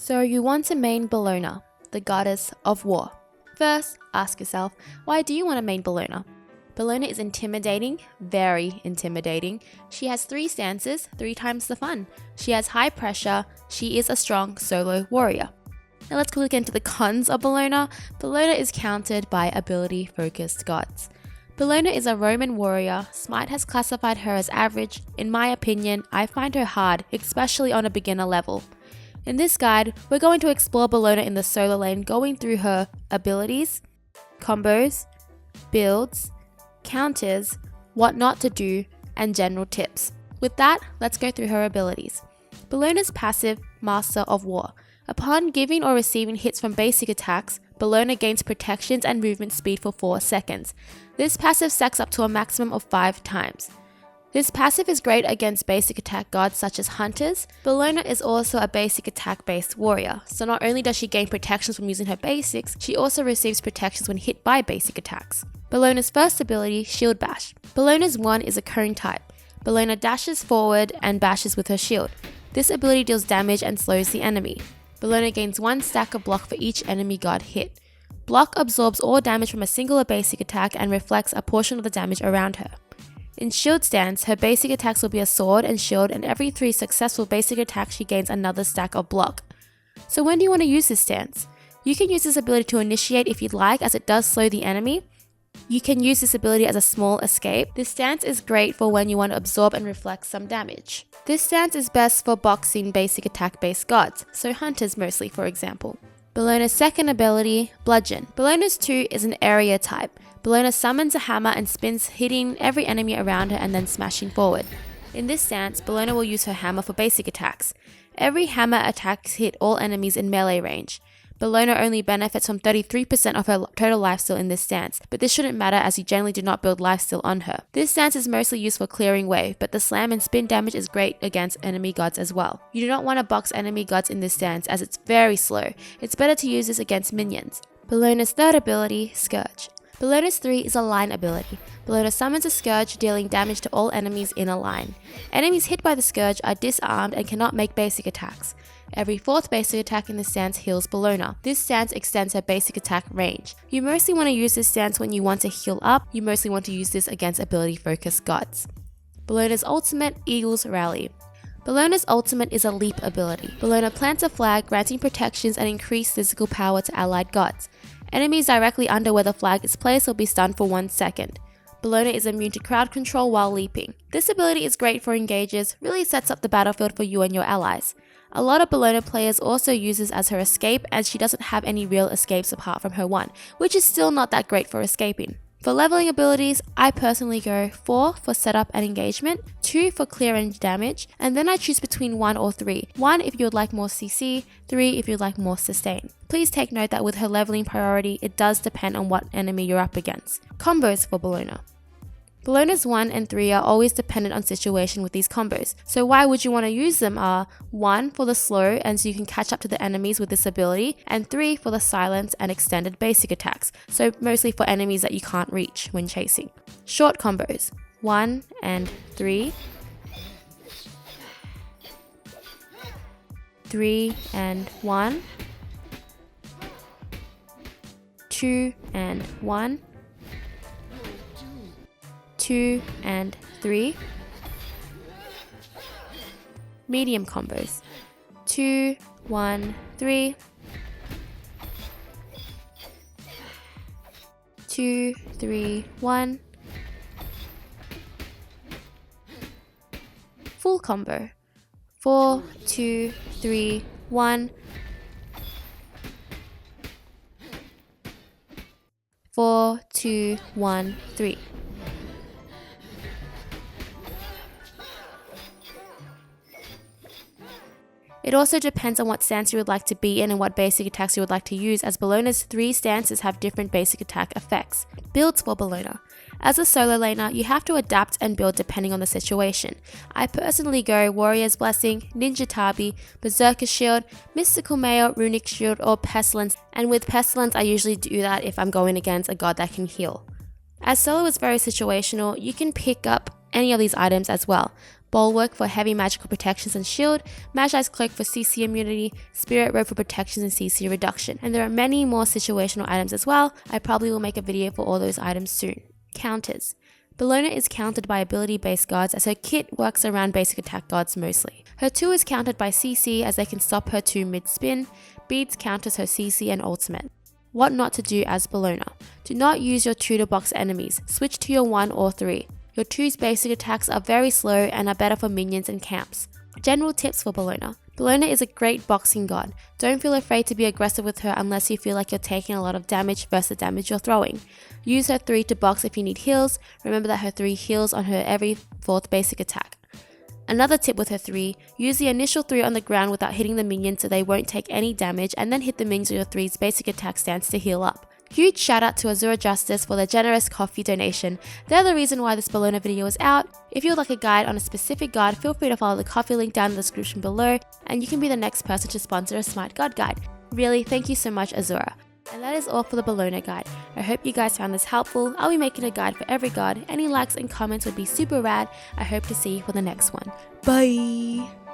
So you want to main Bellona, the goddess of war. First, ask yourself, why do you want to main Bellona? Bellona is intimidating, very intimidating. She has 3 stances, 3 times the fun. She has high pressure, she is a strong solo warrior. Now let's look into the cons of Bellona. Bellona is countered by ability-focused gods. Bellona is a Roman warrior. SMITE has classified her as average. In my opinion, I find her hard, especially on a beginner level. In this guide, we're going to explore Bellona in the solo lane, going through her abilities, combos, builds, counters, what not to do, and general tips. With that, let's go through her abilities. Bellona's passive, Master of War. Upon giving or receiving hits from basic attacks, Bellona gains protections and movement speed for 4 seconds. This passive stacks up to a maximum of 5 times. This passive is great against basic attack gods such as hunters. Bellona is also a basic attack based warrior, so not only does she gain protections from using her basics, she also receives protections when hit by basic attacks. Bellona's first ability, Shield Bash. Bellona's 1 is a cone type. Bellona dashes forward and bashes with her shield. This ability deals damage and slows the enemy. Bellona gains 1 stack of block for each enemy god hit. Block absorbs all damage from a single basic attack and reflects a portion of the damage around her. In shield stance, her basic attacks will be a sword and shield, and every 3 successful basic attacks she gains another stack of block. So when do you want to use this stance? You can use this ability to initiate if you'd like, as it does slow the enemy. You can use this ability as a small escape. This stance is great for when you want to absorb and reflect some damage. This stance is best for boxing basic attack based gods, so hunters mostly for example. Bellona's second ability, Bludgeon. Bellona's 2 is an area type. Bellona summons a hammer and spins, hitting every enemy around her and then smashing forward. In this stance, Bellona will use her hammer for basic attacks. Every hammer attacks hit all enemies in melee range. Bellona only benefits from 33% of her total lifesteal in this stance, but this shouldn't matter as you generally do not build lifesteal on her. This stance is mostly used for clearing wave, but the slam and spin damage is great against enemy gods as well. You do not want to box enemy gods in this stance as it's very slow. It's better to use this against minions. Bellona's third ability, Scourge. Bellona's 3 is a line ability. Bellona summons a Scourge, dealing damage to all enemies in a line. Enemies hit by the Scourge are disarmed and cannot make basic attacks. Every 4th basic attack in this stance heals Bellona. This stance extends her basic attack range. You mostly want to use this stance when you want to heal up. You mostly want to use this against ability-focused gods. Bellona's ultimate, Eagle's Rally. Bellona's ultimate is a leap ability. Bellona plants a flag, granting protections and increased physical power to allied gods. Enemies directly under where the flag is placed will be stunned for 1 second. Bellona is immune to crowd control while leaping. This ability is great for engagers, really sets up the battlefield for you and your allies. A lot of Bellona players also use this as her escape, as she doesn't have any real escapes apart from her 1, which is still not that great for escaping. For leveling abilities, I personally go 4 for setup and engagement, 2 for clear and damage, and then I choose between 1 or 3. 1 if you would like more CC, 3 if you'd like more sustain. Please take note that with her leveling priority, it does depend on what enemy you're up against. Combos for Bellona. Bellona's 1 and 3 are always dependent on situation with these combos, so why would you want to use them are 1 for the slow and so you can catch up to the enemies with this ability, and 3 for the silence and extended basic attacks, so mostly for enemies that you can't reach when chasing. Short combos, 1 and 3, 3 and 1, 2 and 1, 2 and 3. Medium combos, 2, 1, 3, 2, 3, 1. Full combo, 4, 2, 3, 1, 4, 2, 1, 3. It also depends on what stance you would like to be in and what basic attacks you would like to use, as Bellona's 3 stances have different basic attack effects. Builds for Bellona. As a solo laner, you have to adapt and build depending on the situation. I personally go Warrior's Blessing, Ninja Tabi, Berserker Shield, Mystical Mail, Runic Shield, or Pestilence, and with Pestilence I usually do that if I'm going against a god that can heal. As solo is very situational, you can pick up any of these items as well, Bulwark for heavy magical protections and shield, Magi's Cloak for CC immunity, Spirit Robe for protections and CC reduction. And there are many more situational items as well. I probably will make a video for all those items soon. Counters. Bellona is countered by ability-based guards as her kit works around basic attack guards mostly. Her 2 is countered by CC as they can stop her 2 mid-spin. Beads counters her CC and ultimate. What not to do as Bellona. Do not use your 2 to box enemies. Switch to your 1 or 3. Your 2's basic attacks are very slow and are better for minions and camps. General tips for Bellona. Bellona is a great boxing god. Don't feel afraid to be aggressive with her unless you feel like you're taking a lot of damage versus the damage you're throwing. Use her 3 to box if you need heals. Remember that her 3 heals on her every 4th basic attack. Another tip with her 3, use the initial 3 on the ground without hitting the minions so they won't take any damage, and then hit the minions with your 3's basic attack stance to heal up. Huge shout out to Azure Justice for their generous coffee donation. They're the reason why this Bellona video is out. If you would like a guide on a specific god, feel free to follow the coffee link down in the description below, and you can be the next person to sponsor a SMITE God guide. Really, thank you so much, Azure. And that is all for the Bellona guide. I hope you guys found this helpful. I'll be making a guide for every god. Any likes and comments would be super rad. I hope to see you for the next one. Bye!